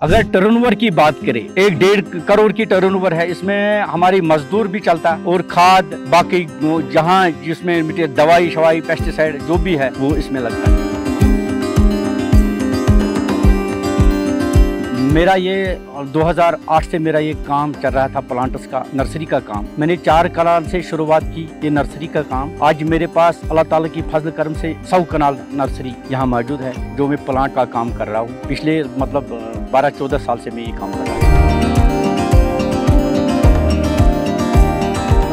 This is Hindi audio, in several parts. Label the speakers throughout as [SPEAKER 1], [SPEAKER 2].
[SPEAKER 1] अगर टर्नओवर की बात करें, 1.5 करोड़ की टर्नओवर है। इसमें हमारी मजदूर भी चलता है और खाद, बाकी जहाँ जिसमें दवाई शवाई पेस्टिसाइड जो भी है वो इसमें लगता है। मेरा ये 2008 से मेरा ये काम चल रहा था, प्लांटर्स का, नर्सरी का काम। मैंने 4 कनाल से शुरुआत की ये नर्सरी का काम। आज मेरे पास अल्लाह ताला की फजल करम से 100 कनाल नर्सरी यहाँ मौजूद है, जो मैं प्लांट का काम कर रहा हूँ। पिछले 12-14 साल से मैं ये काम कर रहा हूँ।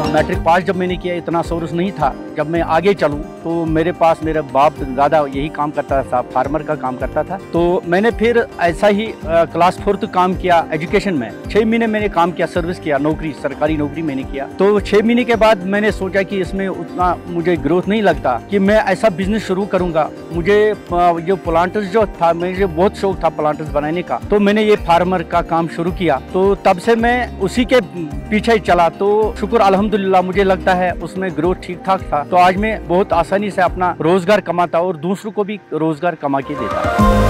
[SPEAKER 1] मैट्रिक पास जब मैंने किया, इतना सोर्स नहीं था। जब मैं आगे चलूँ तो मेरे पास मेरा बाप दादा यही काम करता था, फार्मर का काम करता था। तो मैंने फिर ऐसा ही क्लास 4 काम किया एजुकेशन में। 6 महीने मैंने काम किया, सर्विस किया, नौकरी, सरकारी नौकरी मैंने किया। तो 6 महीने के बाद मैंने सोचा कि इसमें उतना मुझे ग्रोथ नहीं लगता कि मैं ऐसा बिजनेस शुरू करूंगा। मुझे जो प्लांटर्स जो था, मुझे बहुत शौक था प्लांटर्स बनाने का। तो मैंने ये फार्मर का काम शुरू किया। तो तब से मैं उसी के पीछे चला। तो शुक्र अल्हम्दुलिल्लाह, मुझे लगता है उसमें ग्रोथ ठीक ठाक था। तो आज मैं बहुत आसानी से अपना रोजगार कमाता और दूसरों को भी रोजगार कमा के देता।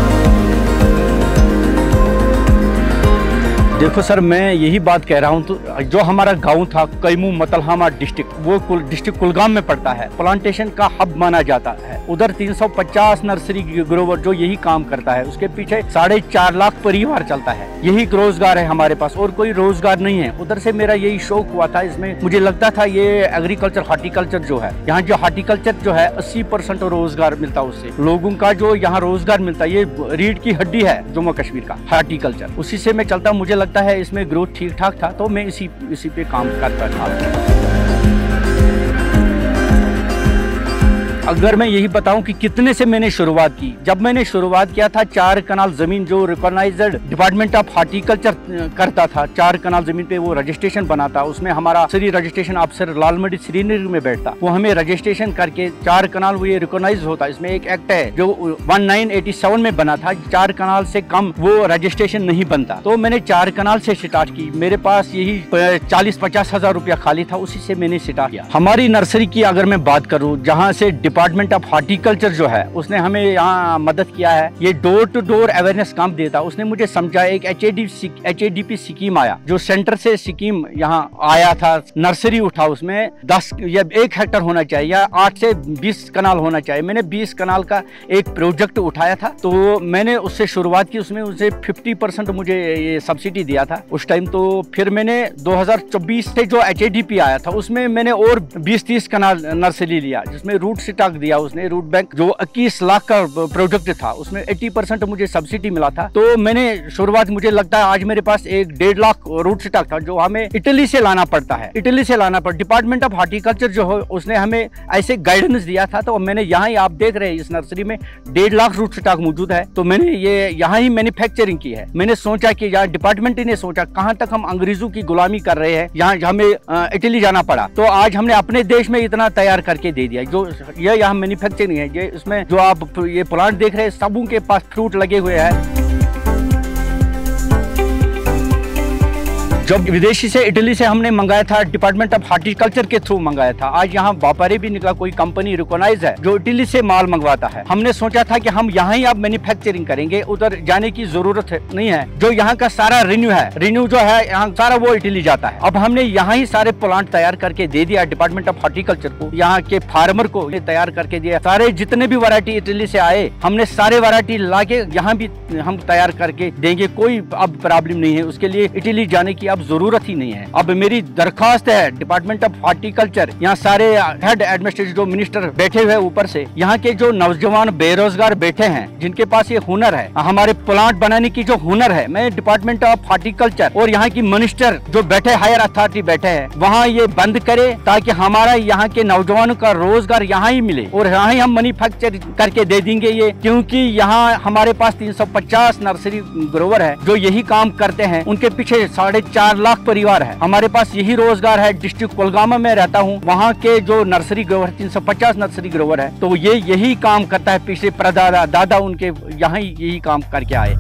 [SPEAKER 1] देखो सर, मैं यही बात कह रहा हूँ। तो जो हमारा गांव था कैमू मतलहामा डिस्ट्रिक्ट, वो डिस्ट्रिक्ट कुलगाम में पड़ता है। प्लांटेशन का हब माना जाता है। उधर 350 नर्सरी ग्रोवर जो यही काम करता है। उसके पीछे 4.5 लाख परिवार चलता है। यही रोजगार है हमारे पास, और कोई रोजगार नहीं है। उधर से मेरा यही शौक हुआ था। इसमें मुझे लगता था ये एग्रीकल्चर, हार्टिकल्चर जो है यहाँ, जो हार्टिकल्चर जो है 80% रोजगार मिलता है उससे। लोगों का जो यहाँ रोजगार मिलता है, ये रीढ़ की हड्डी है जम्मू कश्मीर का हार्टिकल्चर। उसी से मैं चलता, मुझे लगता है इसमें ग्रोथ ठीक ठाक था। तो मैं इसी पे काम करता था। अगर मैं यही बताऊं कि कितने से मैंने शुरुआत की, जब मैंने शुरुआत किया था 4 कनाल जमीन जो रिकॉग्नाइज्ड डिपार्टमेंट ऑफ हार्टिकल्चर करता था। 4 कनाल जमीन पे वो रजिस्ट्रेशन बनाता। उसमें हमारा श्री रजिस्ट्रेशन अफसर लालमंडी श्रीनगर में बैठता। वो हमें रजिस्ट्रेशन करके 4 कनाल वो ये रिकॉग्नाइज होता। इसमें एक एक्ट है जो 1987 में बना था, 4 कनाल से कम वो रजिस्ट्रेशन नहीं बनता। तो मैंने 4 कनाल से स्टार्ट की। मेरे पास यही 40-50 हजार रुपया खाली था, उसी से मैंने स्टार्ट किया। हमारी नर्सरी की अगर मैं बात करूँ, जहाँ से डिपार्टमेंट ऑफ हार्टिकल्चर जो है उसने हमें यहाँ मदद किया है। ये डोर टू डोर अवेयरनेस काम देता। उसने मुझे समझा, एक HADP स्कीम आया, जो सेंटर से स्कीम यहाँ आया था। नर्सरी उठा, उसमें 10 या 1 हेक्टर होना चाहिए या 8 से 20 कनाल होना चाहिए। मैंने 20 कनाल का एक प्रोजेक्ट उठाया था। तो मैंने उससे शुरुआत की। उसमें उसे 50% मुझे ये सब्सिडी दिया था उस टाइम। तो फिर मैंने 2024 से जो HADP आया था उसमें मैंने और 20-30 कनाल नर्सरी लिया, जिसमें रूट स्टॉक दिया उसने। रूट बैंक जो 21 लाख का प्रोजेक्ट था, उसमें 80% मुझे सब्सिडी मिला था। तो मैंने शुरुआत, मुझे लगता है आज मेरे पास 1-1.5 लाख रूट स्टॉक था, जो हमें इटली से लाना पड़ता है। इटली से लाना पड़ता। डिपार्टमेंट ऑफ हार्टिकल्चर जो है उसने हमें ऐसे गाइडेंस दिया था। तो मैंने यहाँ ही, आप देख रहे हैं इस नर्सरी में 1.5 लाख रूट स्टॉक मौजूद है। तो मैंने ये यहाँ ही मैन्युफैक्चरिंग की है। मैंने सोचा कि यहाँ डिपार्टमेंट ने सोचा कहाँ तक हम अंग्रेजों की गुलामी कर रहे हैं, यहाँ हमें इटली जाना पड़ा। तो आज हमने अपने देश में इतना तैयार करके दे दिया। जो ये यहाँ मैन्युफैक्चरिंग है, ये इसमें जो आप ये प्लांट देख रहे हैं, सबों के पास फ्रूट लगे हुए हैं। जब विदेशी से, इटली से हमने मंगाया था, डिपार्टमेंट ऑफ हार्टिकल्चर के थ्रू मंगाया था। आज यहाँ व्यापारी भी निकला, कोई कंपनी रिकॉग्नाइज है जो इटली से माल मंगवाता है। हमने सोचा था कि हम यहाँ ही अब मैन्युफैक्चरिंग करेंगे, उधर जाने की जरूरत नहीं है। जो यहाँ का सारा रिन्यू है, रिन्यू जो है यहाँ सारा वो इटली जाता है। अब हमने यहाँ ही सारे प्लांट तैयार करके दे दिया डिपार्टमेंट ऑफ हार्टिकल्चर को, यहाँ के फार्मर को तैयार करके दिया। सारे जितने भी वैरायटी इटली से आए, हमने सारे वैरायटी ला के यहाँ भी हम तैयार करके देंगे। कोई अब प्रॉब्लम नहीं है, उसके लिए इटली जाने की जरूरत ही नहीं है। अब मेरी दरखास्त है डिपार्टमेंट ऑफ हार्टिकल्चर, यहाँ सारे हेड एडमिनिस्ट्रेटिव जो मिनिस्टर बैठे हुए ऊपर से, यहाँ के जो नौजवान बेरोजगार बैठे हैं, जिनके पास ये हुनर है, हमारे प्लांट बनाने की जो हुनर है, मैं डिपार्टमेंट ऑफ हार्टिकल्चर और यहाँ की मिनिस्टर जो बैठे, हायर अथॉरिटी बैठे हैं, वहाँ ये बंद करे ताकि हमारा यहाँ के नौजवानों का रोजगार यहाँ ही मिले और यहाँ ही हम मैन्युफैक्चर करके दे देंगे ये। क्योंकि यहाँ हमारे पास 350 नर्सरी ग्रोवर है जो यही काम करते हैं। उनके पीछे 4.5 लाख परिवार है। हमारे पास यही रोजगार है। डिस्ट्रिक्ट कुलगामा में रहता हूँ, वहाँ के जो नर्सरी ग्रोवर 350 नर्सरी ग्रोवर है, तो ये यही काम करता है। पिछले परदादा दादा उनके यहाँ यही काम करके आए।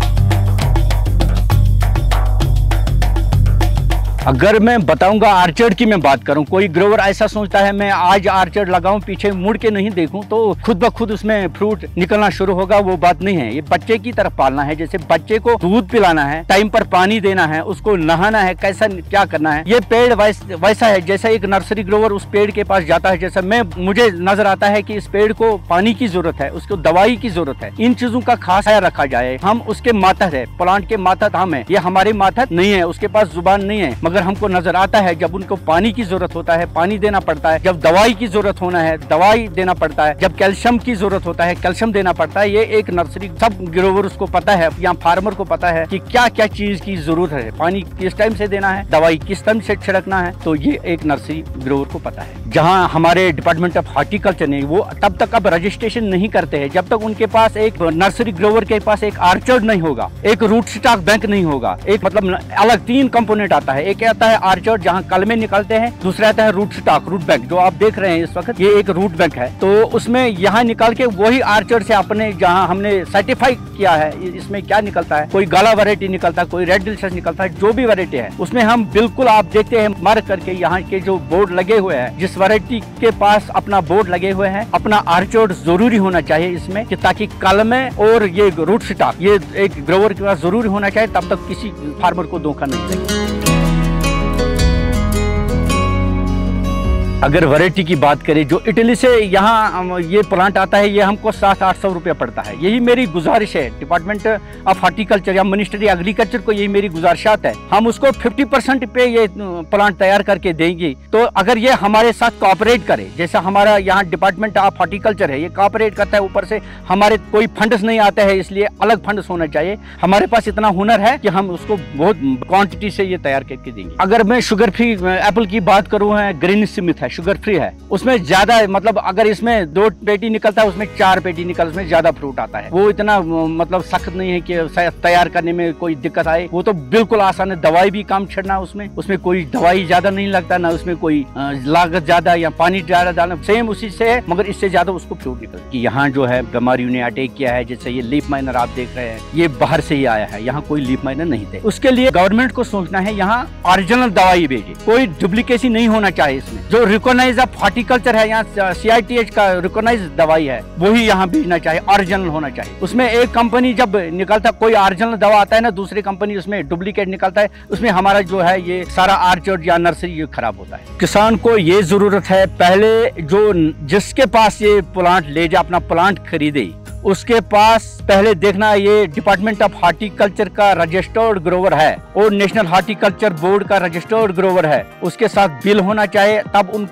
[SPEAKER 1] अगर मैं बताऊंगा आर्चर्ड की मैं बात करूं, कोई ग्रोवर ऐसा सोचता है मैं आज आर्चर्ड लगाऊं, पीछे मुड़ के नहीं देखूं तो खुद ब खुद उसमें फ्रूट निकलना शुरू होगा, वो बात नहीं है। ये बच्चे की तरफ पालना है, जैसे बच्चे को दूध पिलाना है, टाइम पर पानी देना है, उसको नहाना है, कैसा क्या करना है। ये पेड़ वैसा है जैसा एक नर्सरी ग्रोवर उस पेड़ के पास जाता है, जैसा मुझे नजर आता है कि इस पेड़ को पानी की जरूरत है, उसको दवाई की जरूरत है, इन चीजों का खास ख्याल रखा जाए। हम उसके मातहत है, प्लांट के मातहत हम है, ये हमारे मातहत नहीं है, उसके पास जुबान नहीं है, मगर हमको नजर आता है जब उनको पानी की जरूरत होता है पानी देना पड़ता है, जब दवाई की जरूरत होना है दवाई देना पड़ता है, जब कैल्शियम की जरूरत होता है कैल्शियम देना पड़ता है। ये एक नर्सरी सब ग्रोवर्स को पता है या फार्मर को पता है कि क्या क्या चीज की जरूरत है, पानी किस टाइम से देना है, दवाई किस टाइम से छिड़कना है, तो ये एक नर्सरी ग्रोवर को पता है। जहाँ हमारे डिपार्टमेंट ऑफ हार्टिकल्चर ने वो तब तक अब रजिस्ट्रेशन नहीं करते हैं जब तक उनके पास एक नर्सरी ग्रोवर के पास एक आर्चर्ड नहीं होगा, एक रूट स्टॉक बैंक नहीं होगा। एक मतलब अलग 3 कंपोनेंट आता है, एक आता है आर्चर्ड जहाँ कलमे निकलते हैं, दूसरा आता है रूट स्टॉक, रूट बैंक जो आप देख रहे हैं इस वक्त, ये एक रूट बैंक है। तो उसमें यहाँ निकाल के वही आर्चर्ड से अपने जहाँ हमने सर्टिफाई किया है इसमें क्या निकलता है, कोई गाला वैरायटी निकलता है, कोई रेड डिलीशियस निकलता है, जो भी वैरायटी है उसमें हम बिल्कुल आप देखते हैं मार्क करके यहाँ के जो बोर्ड लगे हुए हैं, जिस वैरायटी के पास अपना बोर्ड लगे हुए हैं, अपना आर्चर्ड जरूरी होना चाहिए इसमें कि ताकि कलमे और ये रूट स्टॉक ये एक ग्रोवर के पास जरूरी होना चाहिए, तब तक किसी फार्मर को धोखा नहीं देगा। अगर वैरायटी की बात करें, जो इटली से यहाँ ये प्लांट आता है, ये हमको 700-800 रुपये पड़ता है। यही मेरी गुजारिश है डिपार्टमेंट ऑफ हार्टिकल्चर या मिनिस्ट्री एग्रीकल्चर को, यही मेरी गुजारिशात है। हम उसको 50% पे ये प्लांट तैयार करके देंगे। तो अगर ये हमारे साथ कोऑपरेट करे, जैसा हमारा यहाँ डिपार्टमेंट ऑफ हार्टिकल्चर है, ये कोऑपरेट करता है, ऊपर से हमारे कोई फंड्स नहीं आते हैं, इसलिए अलग फंड्स होना चाहिए। हमारे पास इतना हुनर है कि हम उसको बहुत क्वांटिटी से ये तैयार करके देंगे। अगर मैं शुगर फ्री एप्पल की बात करूँ, ग्रेनी स्मिथ है, शुगर फ्री है, उसमें ज्यादा मतलब अगर इसमें 2 पेटी निकलता है उसमें 4 पेटी निकल, उसमें ज्यादा फ्रूट आता है। वो इतना मतलब सख्त नहीं है कि तैयार करने में कोई दिक्कत आए, वो तो बिल्कुल आसान है। दवाई भी कम छिड़ना, उसमें कोई दवाई ज्यादा नहीं लगता, ना उसमें कोई लागत ज्यादा या पानी ज्यादा डालना, सेम उसी से है, मगर इससे ज्यादा उसको फ्रूट निकलता है। यहाँ जो है बीमारियों ने अटैक किया है, जैसे ये लीफ माइनर आप देख रहे हैं, ये बाहर से ही आया है, यहाँ कोई लीफ माइनर नहीं थे। उसके लिए गवर्नमेंट को सोचना है, यहाँ ओरिजिनल दवाई भेजे, कोई डुप्लीकेसी नहीं होना चाहिए इसमें। जो रिकॉग्नाइज ऑफ हार्टिकल्चर है, यहाँ CITH का रिकॉग्नाइज दवाई है, वही यहाँ भेजना चाहिए, ओरिजिनल होना चाहिए। उसमें एक कंपनी जब निकलता, कोई ओरिजिनल दवा आता है ना, दूसरी कंपनी उसमें डुप्लीकेट निकलता है, उसमें हमारा जो है ये सारा आर्चर्ड या नर्सरी ये खराब होता है। किसान को ये जरूरत है, पहले जो जिसके पास ये प्लांट ले जा, अपना प्लांट खरीदे, उसके पास पहले देखना ये डिपार्टमेंट ऑफ हार्टिकल्चर का रजिस्टर्ड ग्रोवर है और नेशनल हार्टिकल्चर बोर्ड का रजिस्टर्ड ग्रोवर है, उसके साथ बिल होना चाहिए, तब उन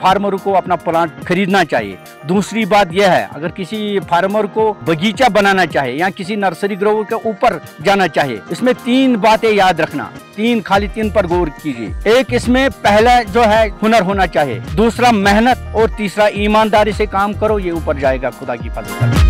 [SPEAKER 1] फार्मर को अपना प्लांट खरीदना चाहिए। दूसरी बात यह है, अगर किसी फार्मर को बगीचा बनाना चाहिए या किसी नर्सरी ग्रोवर के ऊपर जाना चाहिए, इसमें 3 बातें याद रखना, 3 पर गौर कीजिए। एक, इसमें पहला जो है हुनर होना चाहिए, दूसरा मेहनत, और तीसरा ईमानदारी से काम करो, ये ऊपर जाएगा खुदा की फजल।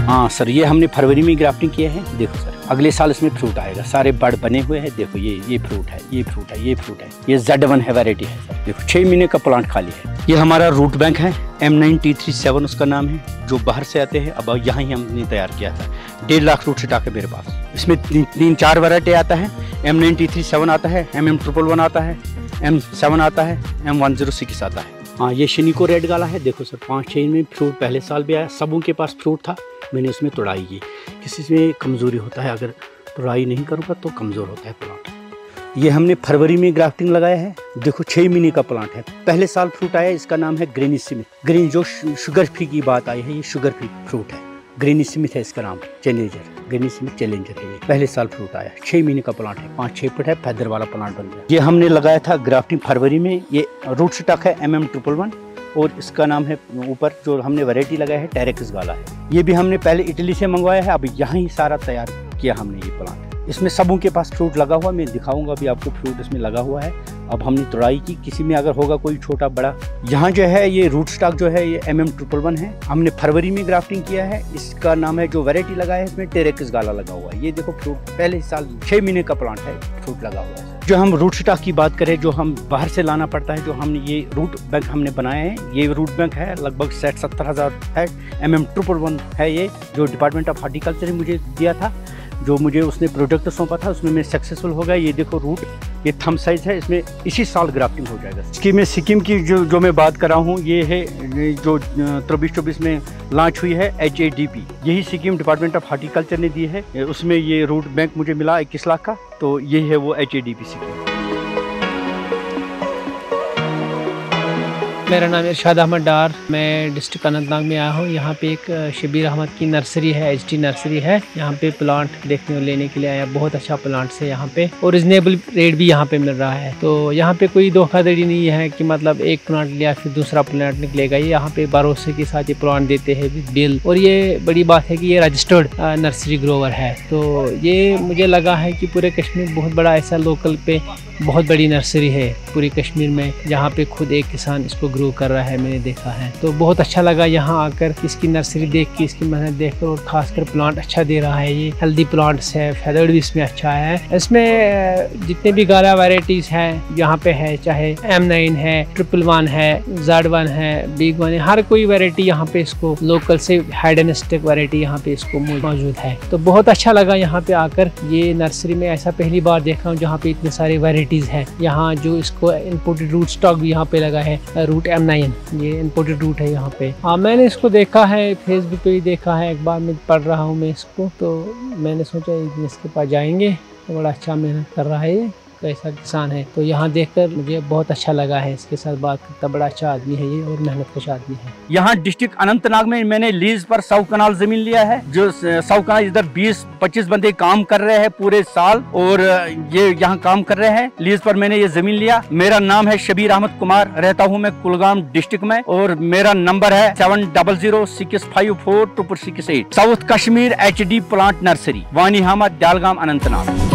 [SPEAKER 1] हाँ सर, ये हमने फरवरी में ग्राफ्टिंग किया है। देखो सर, अगले साल इसमें फ्रूट आएगा, सारे बड़ बने हुए हैं। देखो ये फ्रूट है, ये फ्रूट है, ये फ्रूट है, ये Z1 है वैरायटी है सर। देखो 6 महीने का प्लांट खाली है। ये हमारा रूट बैंक है, M9T37 उसका नाम है, जो बाहर से आते हैं। अब यहाँ ही हमने तैयार किया था, 1.5 लाख रूट स्टॉक है मेरे पास। इसमें 3-4 वैरायटी आता है, M9T37 आता है, MM111 आता है, M7 आता है, M106 आता है। हाँ, ये शनिको रेड गाला है। देखो सर, 5-6 में फ्रूट पहले साल भी आया, सबों के पास फ्रूट था, मैंने उसमें तोड़ाई की। किसी में कमज़ोरी होता है, अगर तोड़ाई नहीं करूँगा तो कमज़ोर होता है प्लांट। ये हमने फरवरी में ग्राफ्टिंग लगाया है। देखो 6 महीने का प्लांट है, पहले साल फ्रूट आया, इसका नाम है ग्रेनी स्मिथ। ग्रीन जो शुगर फ्री की बात आई है, ये शुगर फ्री फ्रूट है, ग्रेनी स्मिथ है इसका नाम, चैलेंजर, ग्रेनी स्मिथ चैलेंजर है। ये पहले साल फ्रूट आया, 6 महीने का प्लांट है, 5-6 फुट है, फैदर वाला प्लांट बन गया। ये हमने लगाया था ग्राफ्टिंग फरवरी में। ये रूट स्टॉक है MM111 और इसका नाम है, ऊपर जो हमने वैरायटी लगाया है टेरेक्स गाला है। ये भी हमने पहले इटली से मंगवाया है, अब यहाँ ही सारा तैयार किया हमने ये प्लांट। इसमें सबों के पास फ्रूट लगा हुआ, मैं दिखाऊंगा अभी आपको, फ्रूट इसमें लगा हुआ है। अब हमने तोड़ाई की, किसी में अगर होगा कोई छोटा बड़ा। यहाँ जो है ये रूट स्टॉक जो है ये MM111 है, हमने फरवरी में ग्राफ्टिंग किया है। इसका नाम है, जो वैरायटी लगा है इसमें टेरेक्स गाला लगा हुआ है। ये देखो फ्रूट पहले साल 6 महीने का प्लांट है, फ्रूट लगा हुआ है। जो हम रूट स्टॉक की बात करें, जो हम बाहर से लाना पड़ता है, जो हमने ये रूट बैंक हमने बनाए हैं, ये रूट बैंक है लगभग 60-70 हज़ार है। MM111 है ये, जो डिपार्टमेंट ऑफ हार्टिकल्चर ने मुझे दिया था। जो मुझे उसने प्रोडक्ट सौंपा था उसमें मैं सक्सेसफुल हो गया। ये देखो रूट, ये थम साइज है, इसमें इसी साल ग्राफ्टिंग हो जाएगा। स्कीम की जो मैं बात कर रहा हूँ ये है जो 23-24 में लॉन्च हुई है HADP। यही स्कीम डिपार्टमेंट ऑफ हार्टिकल्चर ने दी है। उसमें ये रूट बैंक मुझे मिला 21 लाख का, तो ये है वो HADP स्कीम।
[SPEAKER 2] मेरा नाम इरशाद अहमद डार, मैं डिस्ट्रिक्ट अनंतनाग में आया हूँ। यहाँ पे एक शबीर अहमद की नर्सरी है, HT नर्सरी है। यहाँ पे प्लांट देखने और लेने के लिए आया। बहुत अच्छा प्लांट्स है यहाँ पे और रिजनेबल रेट भी यहाँ पे मिल रहा है। तो यहाँ पे कोई धोखाधड़ी नहीं है कि मतलब एक प्लांट लिया फिर दूसरा प्लांट निकलेगा। ये यहाँ पे भरोसे के साथ ये प्लांट देते हैं विद बिल। और ये बड़ी बात है कि ये रजिस्टर्ड नर्सरी ग्रोवर है। तो ये मुझे लगा है कि पूरे कश्मीर बहुत बड़ा ऐसा लोकल पे बहुत बड़ी नर्सरी है पूरी कश्मीर में, जहाँ पे खुद एक किसान इसको ग्रो कर रहा है, मैंने देखा है। तो बहुत अच्छा लगा यहाँ आकर, इसकी नर्सरी देख के, इसकी मेहनत देखकर, और खासकर प्लांट अच्छा दे रहा है। ये हेल्दी प्लांट्स है, फेदर्ड भी इसमें अच्छा है। इसमें जितने भी गाला वैरायटीज़ हैं यहाँ पे है, चाहे M9 है, 111 है, Z1 है, बिग 1 है, हर कोई वैरायटी यहाँ पे इसको लोकल से हाइडेनिस्टिक वैरायटी यहाँ पे इसको मौजूद है। तो बहुत अच्छा लगा यहाँ पे आकर। ये नर्सरी में ऐसा पहली बार देखा हूँ जहाँ पे इतने सारे वैरायटीज है। यहाँ जो इसको इम्पोर्टेड रूट स्टॉक भी यहाँ पे लगा है, रूट M9, ये इम्पोर्टेड रूट है यहाँ पे। हाँ, मैंने इसको देखा है, फेसबुक पे भी देखा है, एक बार मैं पढ़ रहा हूँ मैं इसको, तो मैंने सोचा इसके पास जाएंगे। तो बड़ा अच्छा मेहनत कर रहा है, ये कैसा किसान है। तो यहाँ देखकर मुझे बहुत अच्छा लगा है। इसके साथ बात करता, बड़ा अच्छा आदमी है ये और मेहनत कश आदमी है।
[SPEAKER 1] यहाँ डिस्ट्रिक्ट अनंतनाग में मैंने लीज पर 100 कनाल जमीन लिया है। जो 100 कनाल, इधर 20-25 बंदे काम कर रहे हैं पूरे साल, और ये यहाँ काम कर रहे हैं। लीज पर मैंने ये जमीन लिया। मेरा नाम है शबीर अहमद कुमार, रहता हूँ मैं कुलगाम डिस्ट्रिक्ट में, और मेरा नंबर है 7006546668। South Kashmir HD plant nursery, वानी अहमद, डालगाम, अनंतनाग।